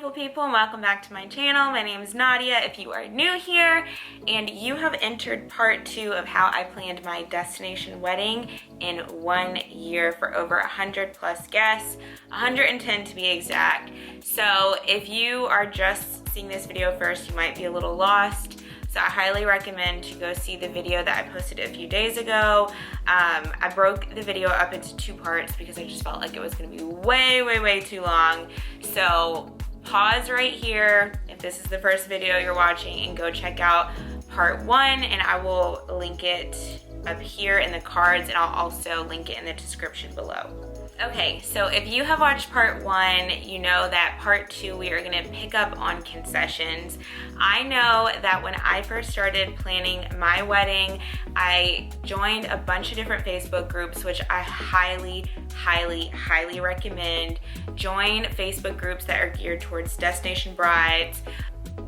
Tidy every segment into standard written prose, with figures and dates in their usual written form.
beautiful people, and welcome back to my channel. My name is Naadia if you are new here, and you have entered part 2 of how I planned my destination wedding in 1 year for over 100 plus guests, 110 to be exact. So if you are just seeing this video first, you might be a little lost. So I highly recommend to go see the video that I posted a few days ago. I broke the video up into 2 parts because I just felt like it was gonna be way too long. So pause right here if this is the first video you're watching and go check out part 1, and I will link it up here in the cards, and I'll also link it in the description below. Okay, so if you have watched part 1, you know that part 2 we are gonna pick up on concessions. I know that when I first started planning my wedding, I joined a bunch of different Facebook groups, which I highly recommend. Join Facebook groups that are geared towards destination brides,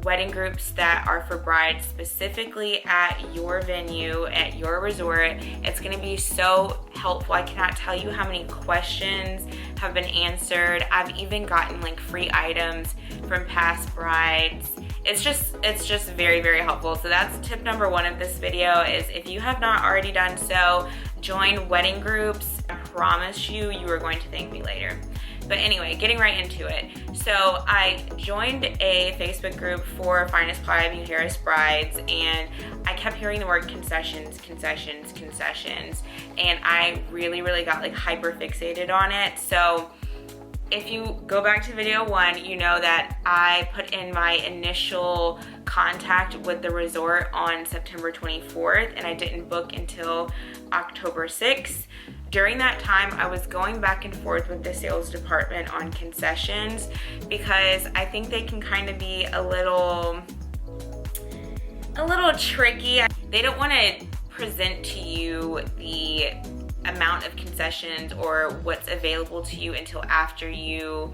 wedding groups that are for brides specifically at your venue, at your resort. It's gonna be so helpful. I cannot tell you how many questions have been answered. I've even gotten like free items from past brides. It's just very helpful. So that's tip number 1 of this video, is if you have not already done so, join wedding groups. I promise you are going to thank me later. But anyway, getting right into it. So I joined a Facebook group for Finest Playa Mujeres brides, and I kept hearing the word concessions, and I really got like hyper fixated on it. So if you go back to video 1, you know that I put in my initial contact with the resort on September 24th, and I didn't book until October 6th. During that time, I was going back and forth with the sales department on concessions because I think they can kind of be a little tricky. They don't want to present to you the amount of concessions or what's available to you until after you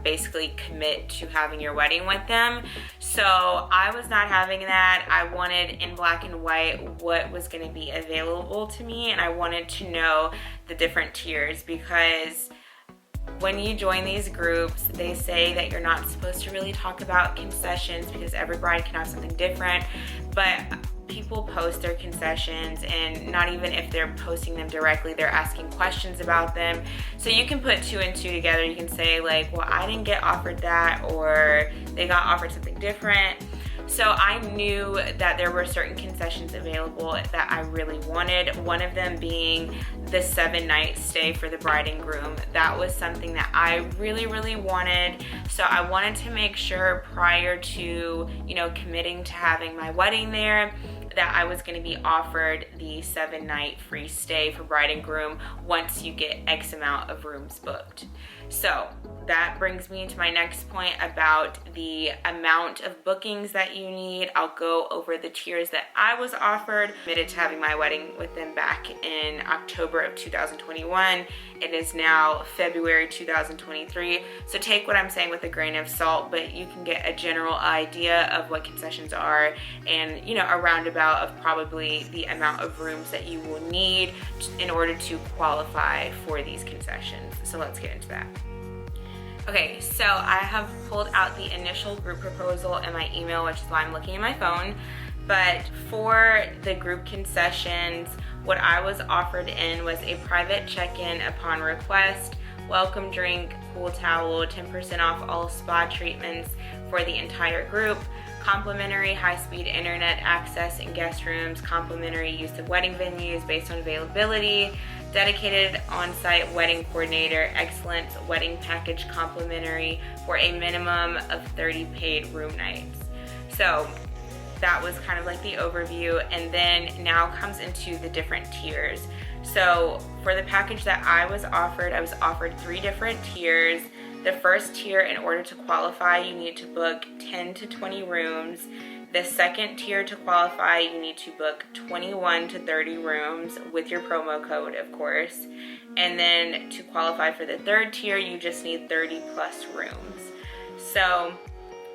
basically commit to having your wedding with them. So I was not having that. I wanted in black and white what was going to be available to me, and I wanted to know the different tiers, because when you join these groups, they say that you're not supposed to really talk about concessions because every bride can have something different, but people post their concessions, and not even if they're posting them directly, they're asking questions about them. So you can put 2 and 2 together. You can say like, well, I didn't get offered that, or they got offered something different. So I knew that there were certain concessions available that I really wanted, one of them being the 7-night stay for the bride and groom. That was something that I really wanted. So I wanted to make sure prior to, committing to having my wedding there, that I was going to be offered the 7-night free stay for bride and groom once you get X amount of rooms booked. So that brings me to my next point about the amount of bookings that you need. I'll go over the tiers that I was offered. Committed to having my wedding with them back in October of 2021. It is now February 2023. So take what I'm saying with a grain of salt, but you can get a general idea of what concessions are, and a roundabout of probably the amount of rooms that you will need in order to qualify for these concessions. So let's get into that. Okay, so I have pulled out the initial group proposal in my email, which is why I'm looking at my phone. But for the group concessions, what I was offered in was a private check-in upon request, welcome drink, pool towel, 10% off all spa treatments for the entire group, complimentary high-speed internet access in guest rooms, complimentary use of wedding venues based on availability, dedicated on-site wedding coordinator, excellent wedding package complimentary for a minimum of 30 paid room nights. So that was kind of like the overview, and then now comes into the different tiers. So for the package that I was offered 3 different tiers. The first tier, in order to qualify, you need to book 10 to 20 rooms. The second tier, to qualify, you need to book 21 to 30 rooms with your promo code, of course. And then to qualify for the third tier, you just need 30 plus rooms. So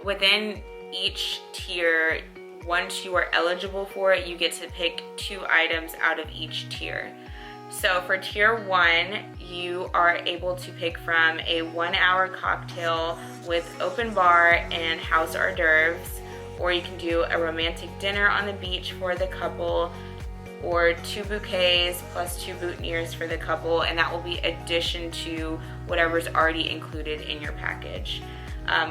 within each tier, once you are eligible for it, you get to pick 2 items out of each tier. So for tier 1, you are able to pick from a 1-hour cocktail with open bar and house hors d'oeuvres, or you can do a romantic dinner on the beach for the couple, or 2 bouquets plus 2 boutonnieres for the couple, and that will be addition to whatever's already included in your package.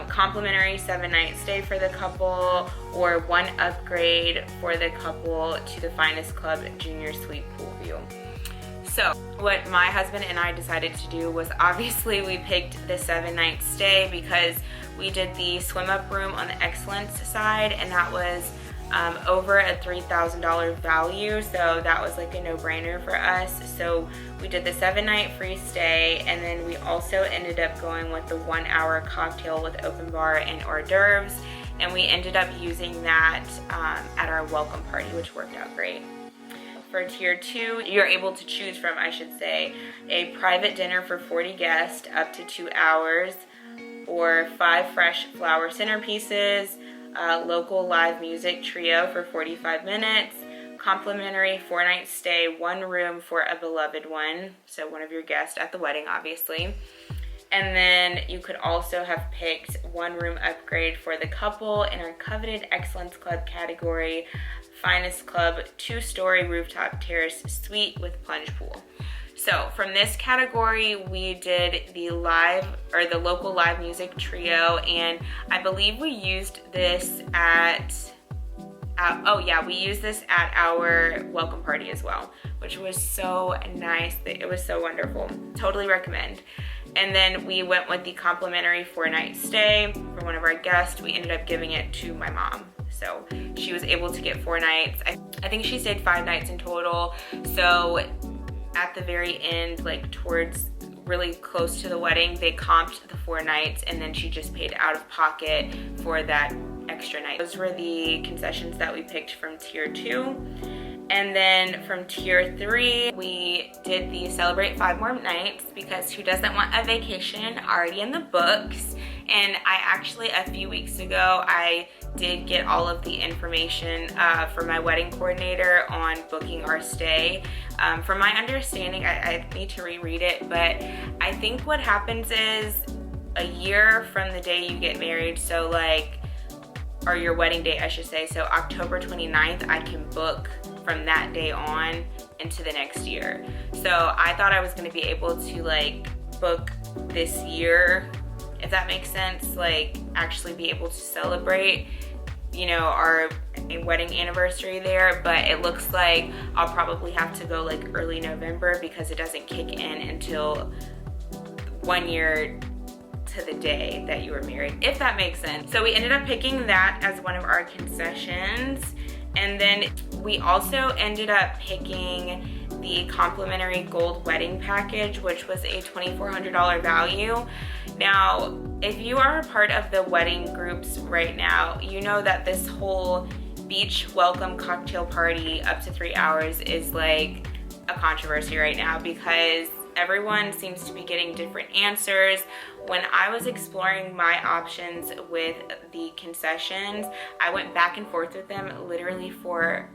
Complimentary 7-night stay for the couple, or 1 upgrade for the couple to the Finest Club Junior Suite pool view. So what my husband and I decided to do was, obviously we picked the 7-night stay because we did the swim up room on the Excellence side, and that was over a $3,000 value, so that was like a no-brainer for us. So we did the 7-night free stay, and then we also ended up going with the 1-hour cocktail with open bar and hors d'oeuvres, and we ended up using that at our welcome party, which worked out great. For tier 2, you're able to choose from, I should say, a private dinner for 40 guests up to 2 hours, or 5 fresh flower centerpieces, local live music trio for 45 minutes, complimentary 4-night stay, 1 room for a beloved one, so one of your guests at the wedding, obviously. And then you could also have picked 1 room upgrade for the couple in our coveted Excellence Club category, Finest Club 2-story rooftop terrace suite with plunge pool. So from this category, we did the local live music trio, and I believe we used this at we used this at our welcome party as well, which was so nice. It was so wonderful. Totally recommend. And then we went with the complimentary 4-night stay for one of our guests. We ended up giving it to my mom, so she was able to get 4 nights. I think she stayed 5 nights in total. So at the very end, like towards really close to the wedding, they comped the 4 nights, and then she just paid out of pocket for that extra night. Those were the concessions that we picked from tier 2. And then from tier 3, we did the celebrate 5 more nights, because who doesn't want a vacation already in the books? And I actually, a few weeks ago, I did get all of the information for my wedding coordinator on booking our stay. From my understanding, I need to reread it, but I think what happens is a year from the day you get married, so like, or your wedding date, I should say, so October 29th, I can book from that day on into the next year. So I thought I was gonna be able to like book this year, if that makes sense, like actually be able to celebrate, you know, our wedding anniversary there, but it looks like I'll probably have to go like early November, because it doesn't kick in until 1 year to the day that you were married, if that makes sense. So we ended up picking that as one of our concessions. And then we also ended up picking the complimentary gold wedding package, which was a $2,400 value. Now, if you are a part of the wedding groups right now, you know that this whole beach welcome cocktail party up to 3 hours is like a controversy right now, because everyone seems to be getting different answers. When I was exploring my options with the concessions, I went back and forth with them literally for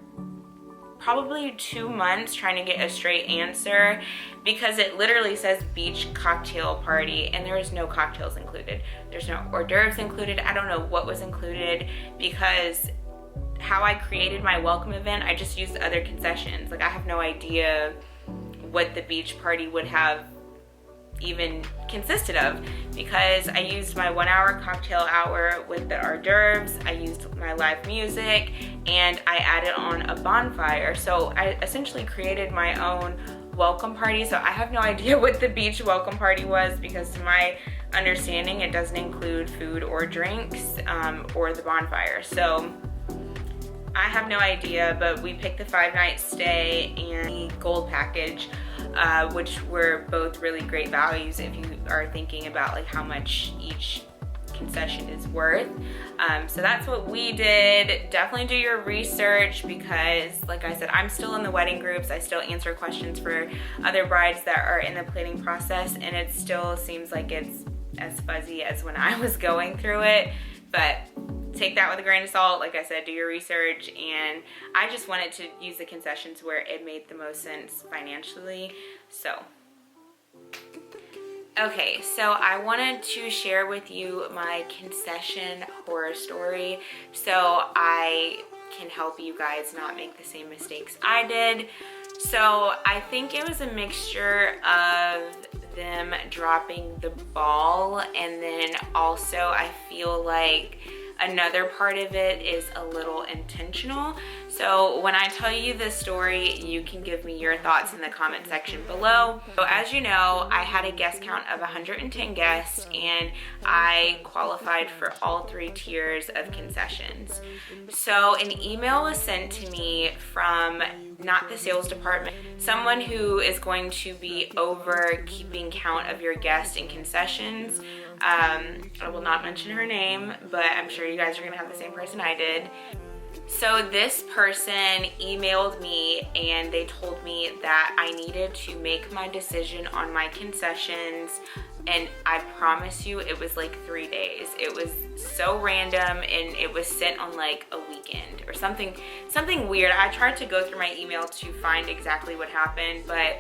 probably 2 months trying to get a straight answer, because it literally says beach cocktail party and there is no cocktails included. There's no hors d'oeuvres included. I don't know what was included, because how I created my welcome event, I just used other concessions. Like, I have no idea what the beach party would have even consisted of, because I used my 1-hour cocktail hour with the hors d'oeuvres, I used my live music, and I added on a bonfire. So I essentially created my own welcome party. So I have no idea what the beach welcome party was, because to my understanding, it doesn't include food or drinks or the bonfire. So I have no idea, but we picked the 5-night stay and the gold package, which were both really great values if you are thinking about like how much each concession is worth. So that's what we did. Definitely do your research, because like I said, I'm still in the wedding groups. I still answer questions for other brides that are in the planning process, and it still seems like it's as fuzzy as when I was going through it. But take that with a grain of salt. Like I said, do your research, and I just wanted to use the concessions where it made the most sense financially. So okay, so I wanted to share with you my concession horror story so I can help you guys not make the same mistakes I did. So I think it was a mixture of them dropping the ball, and then also I feel like another part of it is a little intentional. So when I tell you this story, you can give me your thoughts in the comment section below. So as you know, I had a guest count of 110 guests, and I qualified for all 3 tiers of concessions. So an email was sent to me from not the sales department, someone who is going to be over keeping count of your guests and concessions. I will not mention her name, but I'm sure you guys are gonna have the same person I did. So this person emailed me and they told me that I needed to make my decision on my concessions, and I promise you it was like 3 days. It was so random, and it was sent on like a weekend or something weird. I tried to go through my email to find exactly what happened, but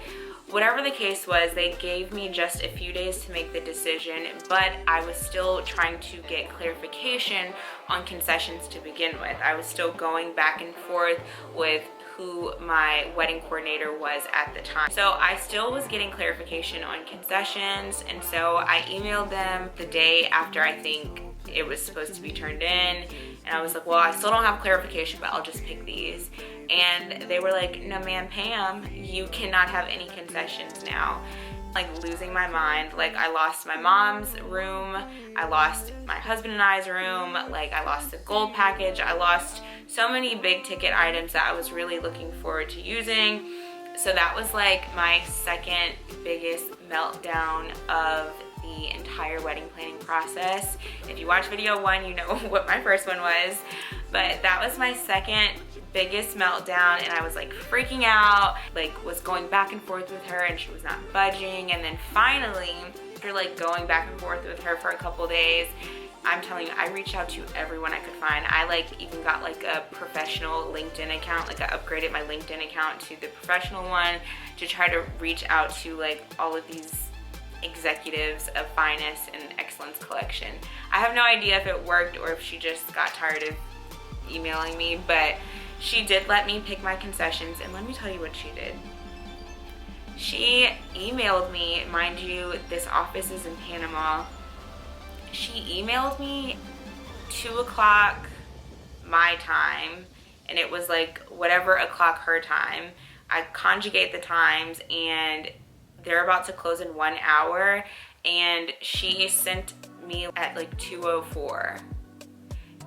whatever the case was, they gave me just a few days to make the decision, but I was still trying to get clarification on concessions to begin with. I was still going back and forth with who my wedding coordinator was at the time. So I still was getting clarification on concessions, and so I emailed them the day after I think it was supposed to be turned in, and I was like, well, I still don't have clarification, but I'll just pick these. And they were like, no ma'am, Pam, you cannot have any concessions now. Like losing my mind. Like I lost my mom's room, I lost my husband and I's room, like I lost the gold package, I lost so many big ticket items that I was really looking forward to using. So that was like my second biggest meltdown of the entire wedding planning process. If you watch video 1, you know what my first one was, but that was my second biggest meltdown, and I was like freaking out, like was going back and forth with her and she was not budging. And then finally, after like going back and forth with her for a couple days, I'm telling you, I reached out to everyone I could find. I like even got like a professional LinkedIn account, like I upgraded my LinkedIn account to the professional one to try to reach out to like all of these executives of Finest and Excellence Collection. I have no idea if it worked or if she just got tired of emailing me, but she did let me pick my concessions, and let me tell you what she did. She emailed me, mind you, this office is in Panama. She emailed me 2 o'clock my time, and it was like whatever o'clock her time. I conjugate the times, and they're about to close in 1 hour, and she sent me at like 2:04.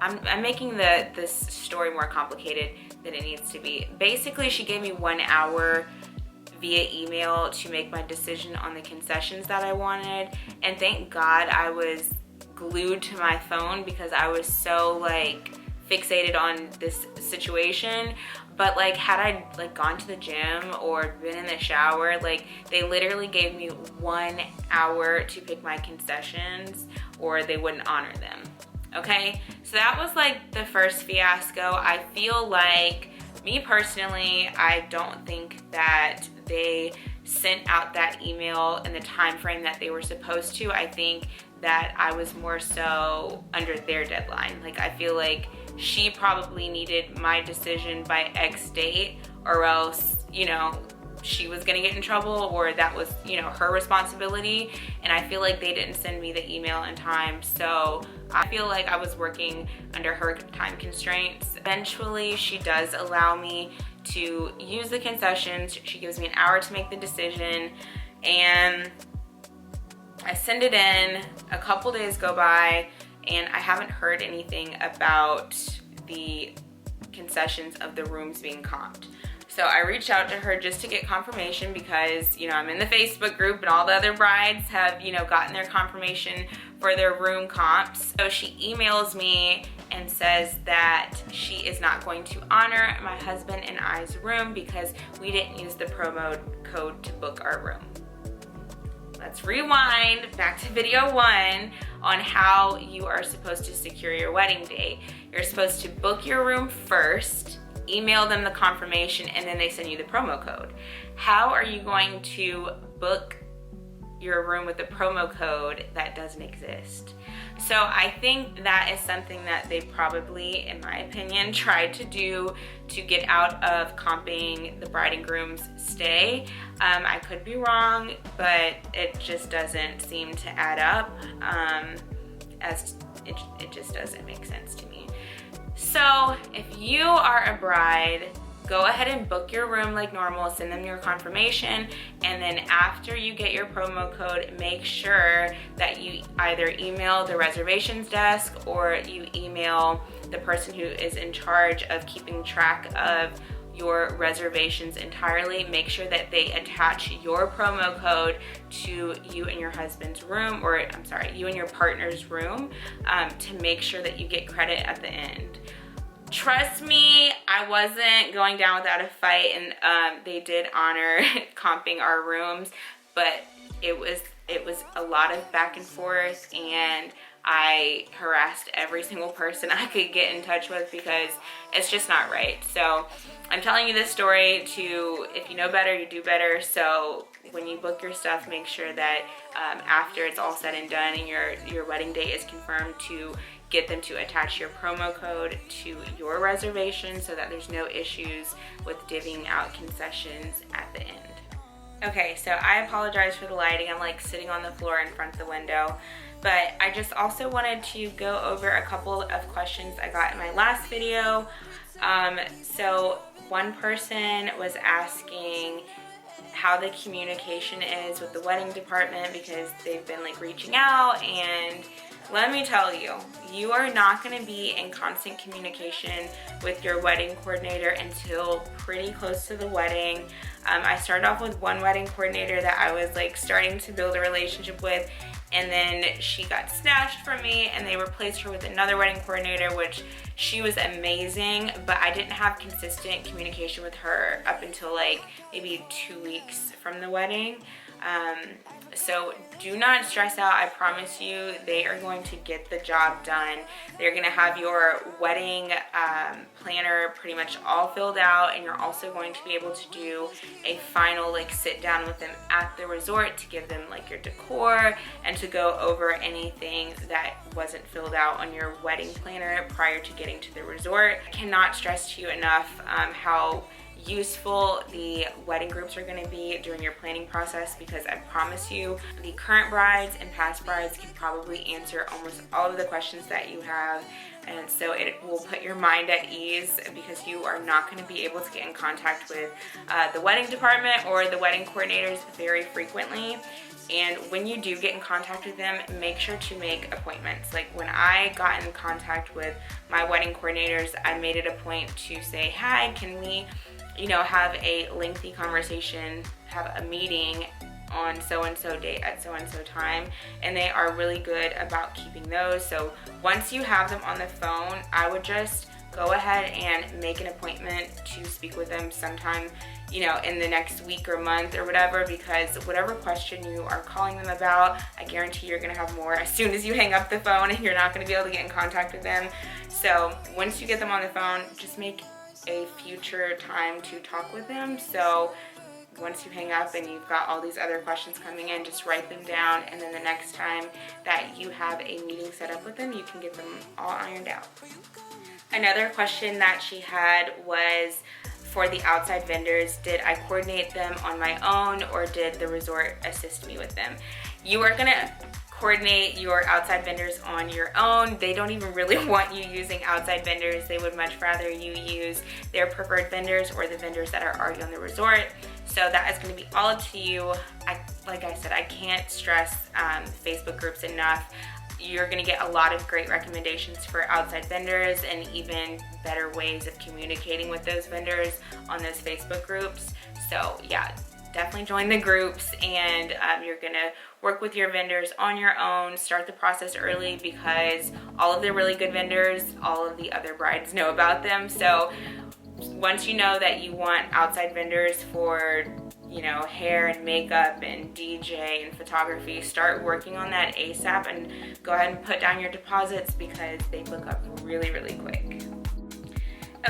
I'm making this story more complicated than it needs to be. Basically, she gave me 1 hour via email to make my decision on the concessions that I wanted, and thank God I was glued to my phone because I was so like fixated on this situation. But like had I like gone to the gym or been in the shower, like they literally gave me 1 hour to pick my concessions or they wouldn't honor them. Okay, so that was like the first fiasco. I feel like, me personally, I don't think that they sent out that email in the time frame that they were supposed to. I think that I was more so under their deadline. Like I feel like she probably needed my decision by X date, or else, you know, she was gonna get in trouble, or that was, you know, her responsibility. And I feel like they didn't send me the email in time, so I feel like I was working under her time constraints. Eventually, she does allow me to use the concessions. She gives me an hour to make the decision, and I send it in. A couple days go by, and I haven't heard anything about the concessions of the rooms being comped. So I reached out to her just to get confirmation because, you know, I'm in the Facebook group and all the other brides have, you know, gotten their confirmation for their room comps. So she emails me and says that she is not going to honor my husband and I's room because we didn't use the promo code to book our room. let's rewind back to video 1 on how you are supposed to secure your wedding date. You're supposed to book your room first, email them the confirmation, and then they send you the promo code. How are you going to book your room with a promo code that doesn't exist? So I think that is something that they probably, in my opinion, tried to do to get out of comping the bride and groom's stay. I could be wrong, but it just doesn't seem to add up, as it just doesn't make sense to me. So if you are a bride, go ahead and book your room like normal, send them your confirmation, and then after you get your promo code, make sure that you either email the reservations desk or you email the person who is in charge of keeping track of your reservations entirely. Make sure that they attach your promo code to you and your husband's room, or I'm sorry, you and your partner's room, to make sure that you get credit at the end. Trust me, I wasn't going down without a fight, and they did honor comping our rooms, but it was a lot of back and forth, and I harassed every single person I could get in touch with because it's just not right. So I'm telling you this story to, if you know better, you do better. So when you book your stuff, make sure that after it's all said and done and your wedding date is confirmed, to get them to attach your promo code to your reservation so that there's no issues with divvying out concessions at the end. Okay, so I apologize for the lighting. I'm like sitting on the floor in front of the window, but I just also wanted to go over a couple of questions I got in my last video. So one person was asking how the communication is with the wedding department because they've been like reaching out, and let me tell you, you are not going to be in constant communication with your wedding coordinator until pretty close to the wedding. I started off with one wedding coordinator that I was like starting to build a relationship with, and then she got snatched from me and they replaced her with another wedding coordinator, which she was amazing, but I didn't have consistent communication with her up until like maybe 2 weeks from the wedding. So do not stress out. I promise you they are going to get the job done. They're going to have your wedding planner pretty much all filled out, and you're also going to be able to do a final like sit down with them at the resort to give them like your decor and to go over anything that wasn't filled out on your wedding planner prior to getting to the resort. I cannot stress to you enough how useful the wedding groups are going to be during your planning process, because I promise you the current brides and past brides can probably answer almost all of the questions that you have, and so it will put your mind at ease because you are not going to be able to get in contact with the wedding department or the wedding coordinators very frequently. And when you do get in contact with them, make sure to make appointments. Like when I got in contact with my wedding coordinators, I made it a point to say, hi, can we have a lengthy conversation, have a meeting on so-and-so date at so-and-so time, and they are really good about keeping those. So once you have them on the phone, I would just go ahead and make an appointment to speak with them sometime, in the next week or month or whatever, because whatever question you are calling them about, I guarantee you're gonna have more as soon as you hang up the phone, and you're not gonna be able to get in contact with them. So once you get them on the phone, just make a future time to talk with them. So once you hang up and you've got all these other questions coming in, just write them down, and then the next time that you have a meeting set up with them, you can get them all ironed out. Another question that she had was for the outside vendors. Did I coordinate them on my own, or did the resort assist me with them? You are gonna coordinate your outside vendors on your own. They don't even really want you using outside vendors. They would much rather you use their preferred vendors or the vendors that are already on the resort. So that is going to be all up to you. Like I said, I can't stress Facebook groups enough. You're going to get a lot of great recommendations for outside vendors and even better ways of communicating with those vendors on those Facebook groups. So yeah, definitely join the groups, and you're gonna work with your vendors on your own. Start the process early, because all of the really good vendors, all of the other brides know about them. So once you know that you want outside vendors for, you know, hair and makeup and DJ and photography, start working on that ASAP and go ahead and put down your deposits because they book up really, really quick.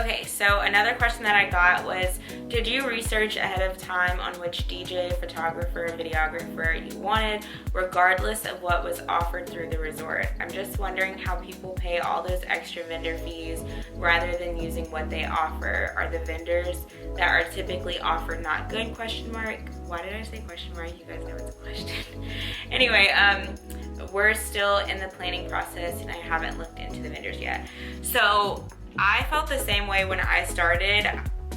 Okay, so another question that I got was, did you research ahead of time on which DJ, photographer, videographer you wanted, regardless of what was offered through the resort? I'm just wondering how people pay all those extra vendor fees rather than using what they offer. Are the vendors that are typically offered not good, question mark? Why did I say question mark? You guys know it's a question. Anyway, we're still in the planning process and I haven't looked into the vendors yet. So I felt the same way when I started.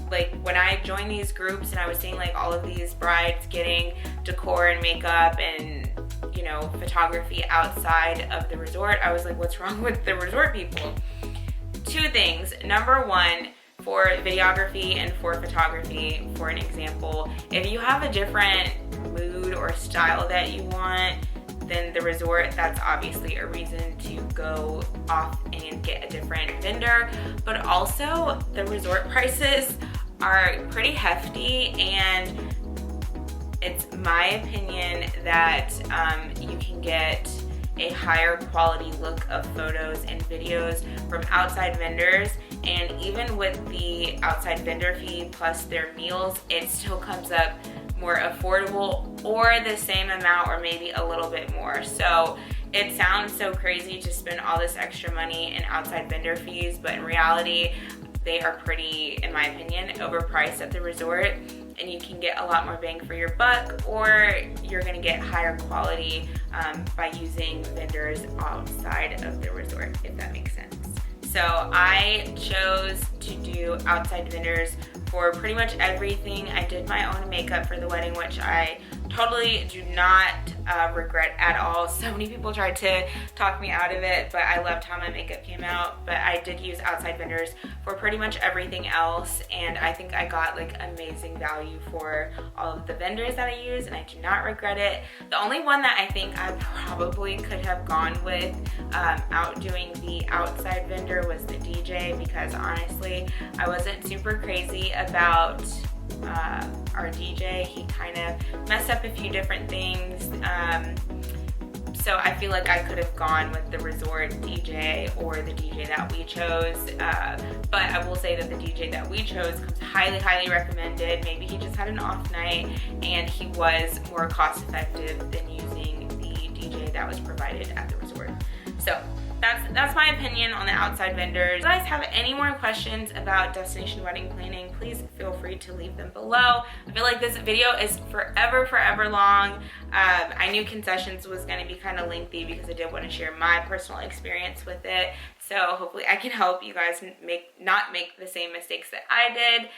Like when I joined these groups and I was seeing like all of these brides getting decor and makeup and, you know, photography outside of the resort, I was like, what's wrong with the resort people? Two things. Number one, for videography and for photography, for an example, if you have a different mood or style that you want than the resort, that's obviously a reason to go off and get a different vendor. But also the resort prices are pretty hefty, and it's my opinion that you can get a higher quality look of photos and videos from outside vendors, and even with the outside vendor fee plus their meals, it still comes up more affordable or the same amount or maybe a little bit more. So it sounds so crazy to spend all this extra money in outside vendor fees, but in reality they are pretty, in my opinion, overpriced at the resort, and you can get a lot more bang for your buck, or you're gonna get higher quality by using vendors outside of the resort, if that makes sense. So I chose to do outside vendors for pretty much everything. I did my own makeup for the wedding, which I totally do not regret at all. So many people tried to talk me out of it, but I loved how my makeup came out. But I did use outside vendors for pretty much everything else, and I think I got like amazing value for all of the vendors that I use, and I do not regret it. The only one that I think I probably could have gone with outdoing the outside vendor was the DJ, because honestly I wasn't super crazy about our DJ. He kind of messed up a few different things, so I feel like I could have gone with the resort DJ or the DJ that we chose, but I will say that the DJ that we chose comes highly, highly recommended. Maybe he just had an off night and he was more cost effective than using the DJ that was provided at the resort. So that's my opinion on the outside vendors. If you guys have any more questions about destination wedding planning, please feel free to leave them below. I feel like this video is forever long. I knew Concessions was going to be kind of lengthy because I did want to share my personal experience with it. So hopefully I can help you guys not make the same mistakes that I did.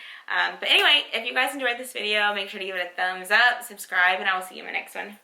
But anyway, if you guys enjoyed this video, make sure to give it a thumbs up, subscribe, and I will see you in my next one.